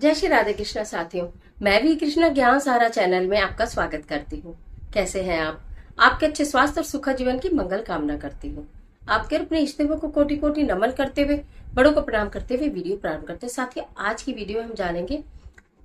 जय श्री राधे कृष्णा साथियों। मैं भी कृष्णा ज्ञान सारा चैनल में आपका स्वागत करती हूँ। कैसे हैं आप? आपके अच्छे स्वास्थ्य और सुखद जीवन की मंगल कामना करती हूँ। आपके अपने इष्टदेवों को कोटि कोटि नमन करते हुए, बड़ों को प्रणाम करते हुए वीडियो प्रारंभ करते हैं। साथियों, आज की वीडियो में हम जानेंगे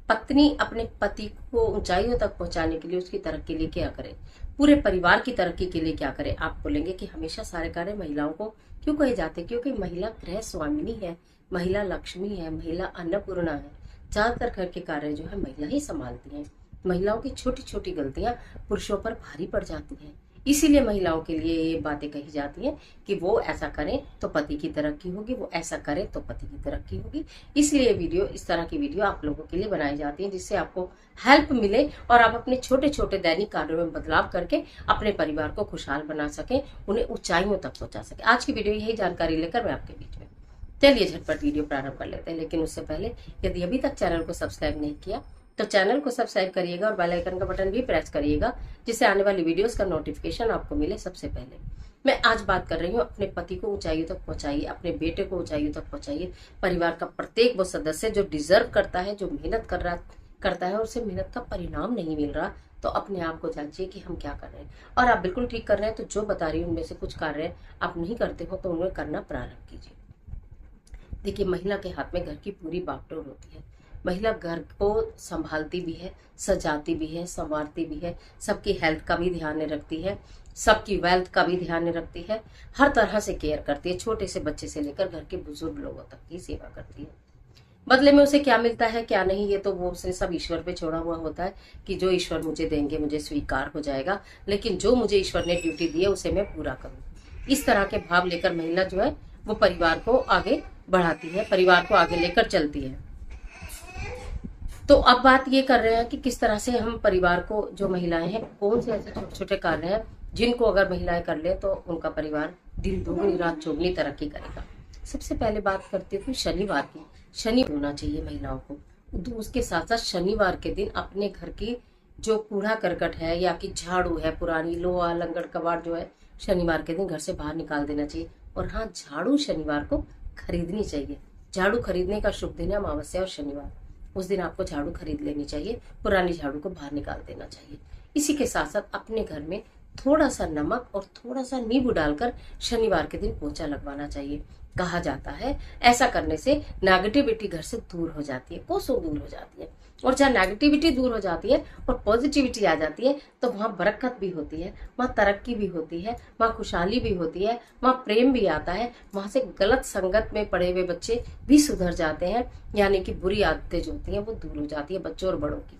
पत्नी अपने पति को ऊंचाइयों तक पहुंचाने के लिए, उसकी तरक्की के लिए क्या करे, पूरे परिवार की तरक्की के लिए क्या करे। आप बोलेंगे कि हमेशा सारे कार्य महिलाओं को क्यों कहे जाते? क्योंकि महिला गृह स्वामिनी है, महिला लक्ष्मी है, महिला अन्नपूर्णा है। ज्यादातर घर के कार्य जो है महिला ही संभालती हैं। महिलाओं की छोटी छोटी गलतियां पुरुषों पर भारी पड़ जाती हैं। इसीलिए महिलाओं के लिए ये बातें कही जाती हैं कि वो ऐसा करें तो पति की तरक्की होगी, वो ऐसा करे तो पति की तरक्की होगी। इसलिए वीडियो, इस तरह की वीडियो आप लोगों के लिए बनाई जाती है, जिससे आपको हेल्प मिले और आप अपने छोटे छोटे दैनिक कार्यों में बदलाव करके अपने परिवार को खुशहाल बना सके, उन्हें ऊंचाइयों तक पहुंचा सके। आज की वीडियो यही जानकारी लेकर मैं आपके बीच में, चलिए झटपट वीडियो प्रारंभ कर लेते हैं। लेकिन उससे पहले यदि अभी तक चैनल को सब्सक्राइब नहीं किया तो चैनल को सब्सक्राइब करिएगा और बेल आइकन का बटन भी प्रेस करिएगा, जिससे आने वाली वीडियोस का नोटिफिकेशन आपको मिले सबसे पहले। मैं आज बात कर रही हूँ अपने पति को ऊंचाइयों तक पहुंचाइए, अपने बेटे को ऊंचाइयों तक पहुंचाइए। परिवार का प्रत्येक वो सदस्य जो डिजर्व करता है, जो मेहनत करता है और उसे मेहनत का परिणाम नहीं मिल रहा, तो अपने आप को जांचिए कि हम क्या कर रहे हैं। और आप बिल्कुल ठीक कर रहे हैं तो जो बता रही हूँ उनमें से कुछ कार्य आप नहीं करते हो तो उन्हें करना प्रारंभ कीजिए। देखिए, महिला के हाथ में घर की पूरी बागडोर होती है। महिला घर को संभालती भी है, सजाती भी है, संवारती भी है, सबकी हेल्थ का भी ध्यान रखती है, सबकी वेल्थ का भी ध्यान रखती है, हर तरह से केयर करती है। छोटे से बच्चे से लेकर घर के बुजुर्ग लोगों तक की सेवा करती है। बदले में उसे क्या मिलता है क्या नहीं, ये तो वो उसने सब ईश्वर पे छोड़ा हुआ होता है कि जो ईश्वर मुझे देंगे मुझे स्वीकार हो जाएगा, लेकिन जो मुझे ईश्वर ने ड्यूटी दी है उसे मैं पूरा करूँ। इस तरह के भाव लेकर महिला जो है वो परिवार को आगे बढ़ाती है, परिवार को आगे लेकर चलती है। तो अब बात ये कर रहे हैं कि किस तरह से हम परिवार को, जो महिलाएं हैं, कौन से ऐसे छोटे छोटे कार्य हैं जिनको अगर महिलाएं कर ले तो उनका परिवार दिन दुगनी रात चौगुनी तरक्की करेगा। सबसे पहले बात करती हूँ शनिवार की। शनि होना चाहिए महिलाओं को। तो उसके साथ साथ शनिवार के दिन अपने घर की जो कूड़ा करकट है या कि झाड़ू है, पुरानी लोहा लंगड़ कबाड़ जो है, शनिवार के दिन घर से बाहर निकाल देना चाहिए। और हाँ, झाड़ू शनिवार को खरीदनी चाहिए। झाड़ू खरीदने का शुभ दिन है अमावस्या और शनिवार। उस दिन आपको झाड़ू खरीद लेनी चाहिए, पुरानी झाड़ू को बाहर निकाल देना चाहिए। इसी के साथ साथ अपने घर में थोड़ा सा नमक और थोड़ा सा नींबू डालकर शनिवार के दिन पोछा लगवाना चाहिए। कहा जाता है ऐसा करने से नेगेटिविटी घर से दूर हो जाती है, कोसों दूर हो जाती है। और जहाँ नेगेटिविटी दूर हो जाती है और पॉजिटिविटी आ जाती है तो वहाँ बरकत भी होती है, वहाँ तरक्की भी होती है, वहाँ खुशहाली भी होती है, वहाँ प्रेम भी आता है। वहाँ से गलत संगत में पड़े हुए बच्चे भी सुधर जाते हैं, यानी कि बुरी आदतें जो होती हैं वो दूर हो जाती है बच्चों और बड़ों की।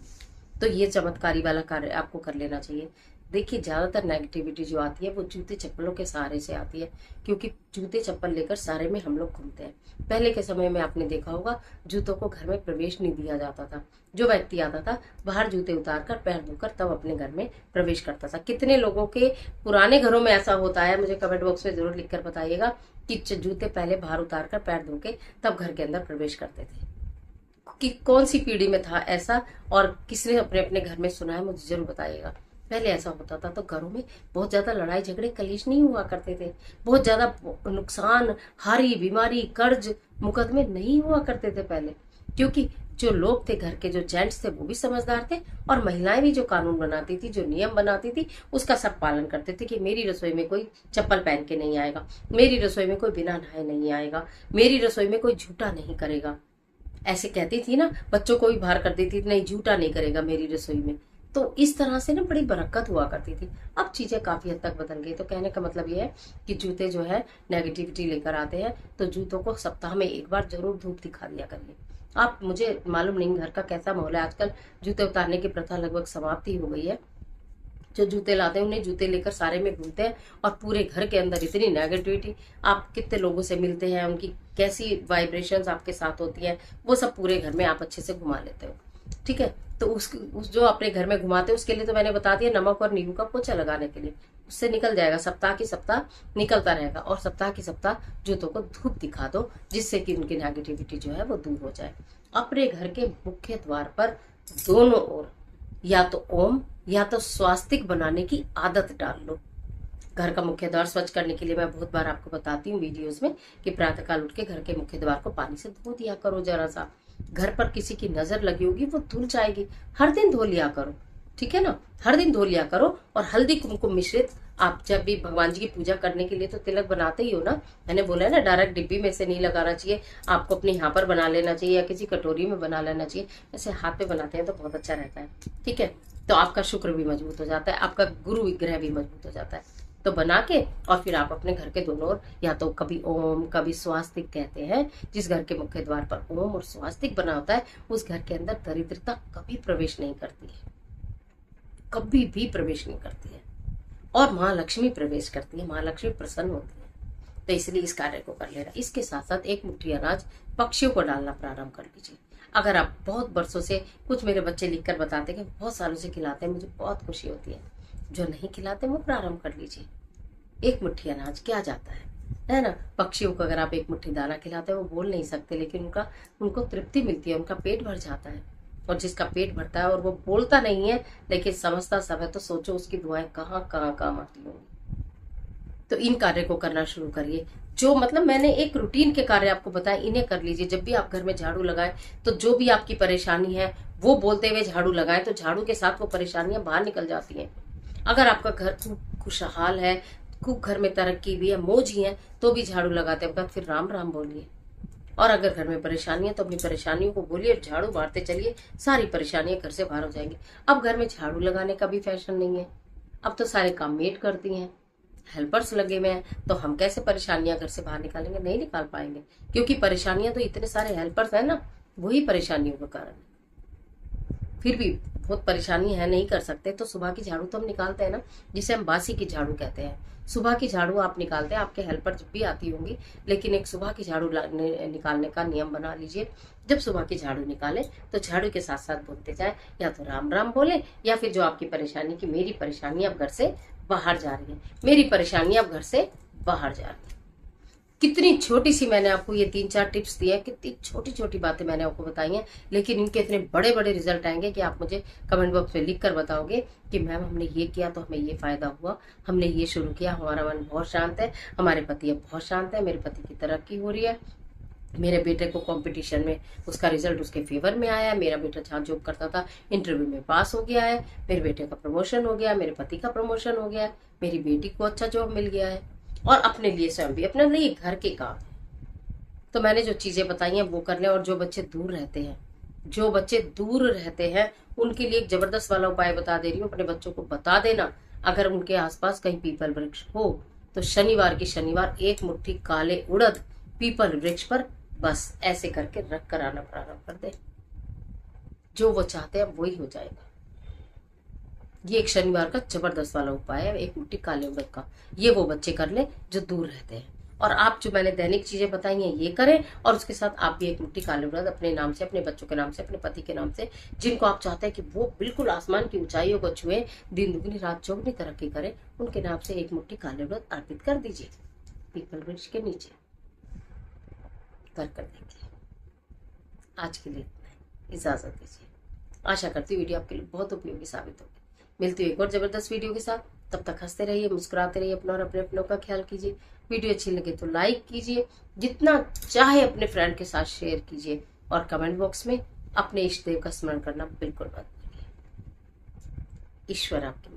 तो ये चमत्कारी वाला कार्य आपको कर लेना चाहिए। देखिए, ज्यादातर नेगेटिविटी जो आती है वो जूते चप्पलों के सहारे से आती है, क्योंकि जूते चप्पल लेकर सारे में हम लोग घूमते हैं। पहले के समय में आपने देखा होगा जूतों को घर में प्रवेश नहीं दिया जाता था। जो व्यक्ति आता था बाहर जूते उतार कर पैर धोकर तब अपने घर में प्रवेश करता था। कितने लोगों के पुराने घरों में ऐसा होता है, मुझे कमेंट बॉक्स में जरूर लिखकर बताइएगा कि जूते पहले बाहर उतार कर पैर धो के तब घर के अंदर प्रवेश करते थे। कि कौन सी पीढ़ी में था ऐसा और किसने अपने अपने घर में सुना है, मुझे जरूर बताइएगा। पहले ऐसा होता था तो घरों में बहुत ज्यादा लड़ाई झगड़े कलेश नहीं हुआ करते थे, बहुत ज्यादा नुकसान, हारी बीमारी, कर्ज मुकदमे नहीं हुआ करते थे पहले, क्योंकि जो लोग थे घर के, जो जेंट्स थे वो भी समझदार थे और महिलाएं भी जो कानून बनाती थी, जो नियम बनाती थी, उसका सब पालन करते थे कि मेरी रसोई में कोई चप्पल पहन के नहीं आएगा, मेरी रसोई में कोई बिना नहाए नहीं आएगा, मेरी रसोई में कोई झूठा नहीं करेगा। ऐसे कहती थी ना, बच्चों को भी बाहर कर देती थी, नहीं झूठा नहीं करेगा मेरी रसोई में। तो इस तरह से ना बड़ी बरकत हुआ करती थी। अब चीजें काफी हद तक बदल गई। तो कहने का मतलब ये है कि जूते जो है नेगेटिविटी लेकर आते हैं, तो जूतों को सप्ताह में एक बार जरूर धूप दिखा दिया करिए। आप, मुझे मालूम नहीं घर का कैसा माहौल है, आजकल जूते उतारने की प्रथा लगभग समाप्ति हो गई है। जो जूते लाते हैं उन्हें जूते लेकर सारे में घूमते हैं और पूरे घर के अंदर इतनी नेगेटिविटी, आप कितने लोगों से मिलते हैं, उनकी कैसी वाइब्रेशंस आपके साथ होती है, वो सब पूरे घर में आप अच्छे से घुमा लेते हो। ठीक है, तो उस जो अपने घर में घुमाते हैं उसके लिए तो मैंने बता दिया, नमक और नींबू का पोछा लगाने के लिए। उससे निकल जाएगा, सप्ताह की सप्ताह निकलता रहेगा। और सप्ताह की सप्ताह जूतों को धूप दिखा दो, जिससे कि उनकी नेगेटिविटी जो है वो दूर हो जाए। अपने घर के मुख्य द्वार पर दोनों ओर या तो ओम या तो स्वास्तिक बनाने की आदत डाल लो। घर का मुख्य द्वार स्वच्छ करने के लिए मैं बहुत बार आपको बताती हूँ वीडियोस में कि प्रातःकाल उठ के घर के मुख्य द्वार को पानी से धो दिया करो जरा सा। घर पर किसी की नजर लगी होगी वो धुल जाएगी। हर दिन धो लिया करो, ठीक है ना, हर दिन धो लिया करो। और हल्दी कुमकुम मिश्रित आप जब भी भगवान जी की पूजा करने के लिए तो तिलक बनाते ही हो ना, मैंने बोला है ना डायरेक्ट डिब्बी में से नहीं लगाना चाहिए, आपको अपने यहाँ पर बना लेना चाहिए या किसी कटोरी में बना लेना चाहिए। ऐसे हाथ पे बनाते हैं तो बहुत अच्छा रहता है, ठीक है। तो आपका शुक्र भी मजबूत हो जाता है, आपका गुरु विग्रह भी मजबूत हो जाता है। तो बना के और फिर आप अपने घर के दोनों ओर या तो कभी ओम कभी स्वास्तिक कहते हैं, जिस घर के मुख्य द्वार पर ओम और स्वास्तिक बना होता है उस घर के अंदर दरिद्रता कभी प्रवेश नहीं करती है, कभी भी प्रवेश नहीं करती है। और माँ लक्ष्मी प्रवेश करती है, माँ लक्ष्मी प्रसन्न होती है। तो इसलिए इस कार्य को कर लेना। इसके साथ साथ एक मुट्ठी अनाज पक्षियों को डालना प्रारंभ कर लीजिए। अगर आप बहुत बरसों से, कुछ मेरे बच्चे लिखकर बताते हैं कि बहुत सालों से खिलाते हैं, मुझे बहुत खुशी होती है। जो नहीं खिलाते वो प्रारंभ कर लीजिए। एक मुट्ठी अनाज क्या जाता है ना। पक्षियों को अगर आप एक मुट्ठी दाना खिलाते हैं वो बोल नहीं सकते, लेकिन उनको तृप्ति मिलती है, उनका पेट भर जाता है। और जिसका पेट भरता है और वो बोलता नहीं है लेकिन समझता सब है, तो सोचो उसकी दुआएं कहाँ कहाँ काम आती होंगी। तो इन कार्य को करना शुरू करिए। जो मतलब मैंने एक रूटीन के कार्य आपको बताए, इन्हें कर लीजिए। जब भी आप घर में झाड़ू लगाएं तो जो भी आपकी परेशानी है वो बोलते हुए झाड़ू लगाएं, तो झाड़ू के साथ वो परेशानियां बाहर निकल जाती हैं। अगर आपका घर खुशहाल है, खूब घर में तरक्की भी है, मौज ही है, तो भी झाड़ू लगाते वक्त फिर राम राम बोलिए। और अगर घर में परेशानी है तो अपनी परेशानियों को बोलिए, झाड़ू मारते चलिए, सारी परेशानियां घर से बाहर हो जाएंगी। अब घर में झाड़ू लगाने का भी फैशन नहीं है, अब तो सारे काम मेड करती हैं, हेल्पर्स लगे हुए हैं। तो हम कैसे परेशानियां घर से बाहर निकालेंगे? नहीं निकाल पाएंगे, क्योंकि परेशानियां तो इतने सारे हेल्पर्स हैं ना, वही परेशानियों का कारण है। फिर भी बहुत परेशानी है, नहीं कर सकते, तो सुबह की झाड़ू तो हम निकालते हैं ना, जिसे हम बासी की झाड़ू कहते हैं। सुबह की झाड़ू आप निकालते हैं, आपके हेल्पर जब भी आती होंगी, लेकिन एक सुबह की झाड़ू निकालने का नियम बना लीजिए। जब सुबह की झाड़ू निकाले तो झाड़ू के साथ साथ बोलते जाए, या तो राम राम बोले, या फिर जो आपकी परेशानी की, मेरी परेशानी अब घर से बाहर जा रही है, मेरी परेशानी अब घर से बाहर जा रही है। कितनी छोटी सी मैंने आपको ये 3-4 टिप्स दिए हैं, कितनी छोटी छोटी बातें मैंने आपको बताई हैं, लेकिन इनके इतने बड़े बड़े रिजल्ट आएंगे कि आप मुझे कमेंट बॉक्स में लिख कर बताओगे कि मैम हमने ये किया तो हमें ये फायदा हुआ, हमने ये शुरू किया, हमारा मन बहुत शांत है, हमारे पति अब बहुत शांत है, मेरे पति की तरक्की हो रही है, मेरे बेटे को कंपटीशन में उसका रिजल्ट उसके फेवर में आया है, मेरा बेटा जहाँ जॉब करता था इंटरव्यू में पास हो गया है, मेरे बेटे का प्रमोशन हो गया, मेरे पति का प्रमोशन हो गया है, मेरी बेटी को अच्छा जॉब मिल गया है, और अपने लिए स्वयं भी, अपने लिए घर के काम है। तो मैंने जो चीजें बताई हैं वो कर लें। और जो बच्चे दूर रहते हैं, जो बच्चे दूर रहते हैं उनके लिए एक जबरदस्त वाला उपाय बता दे रही हूँ। अपने बच्चों को बता देना, अगर उनके आसपास कहीं पीपल वृक्ष हो तो शनिवार की शनिवार एक मुट्ठी काले उड़द पीपल वृक्ष पर बस ऐसे करके रख कर आना प्रारंभ कर दे। जो वो चाहते हैं वही हो जाएगा। ये एक शनिवार का जबरदस्त वाला उपाय है, एक मुट्ठी काले उड़द का। ये वो बच्चे कर ले जो दूर रहते हैं। और आप जो मैंने दैनिक चीजें बताई हैं ये करें, और उसके साथ आप भी एक मुट्ठी काले उड़द अपने नाम से, अपने बच्चों के नाम से, अपने पति के नाम से, जिनको आप चाहते हैं कि वो बिल्कुल आसमान की ऊंचाइयों को छुए, दिन दुगनी रात चौगुनी तरक्की करे, उनके नाम से एक मुट्ठी काले उड़द अर्पित कर दीजिए पीपल वृक्ष के नीचे। कर देखिए। आज के लिए इजाजत दीजिए। आशा करती हूँ वीडियो आपके लिए बहुत उपयोगी साबित होगी। मिलती हूँ एक और जबरदस्त वीडियो के साथ, तब तक हंसते रहिए, मुस्कुराते रहिए, अपना और अपने अपनों का ख्याल कीजिए। वीडियो अच्छी लगे तो लाइक कीजिए, जितना चाहे अपने फ्रेंड के साथ शेयर कीजिए, और कमेंट बॉक्स में अपने इष्ट देव का स्मरण करना बिल्कुल मत भूलिए। ईश्वर आपकी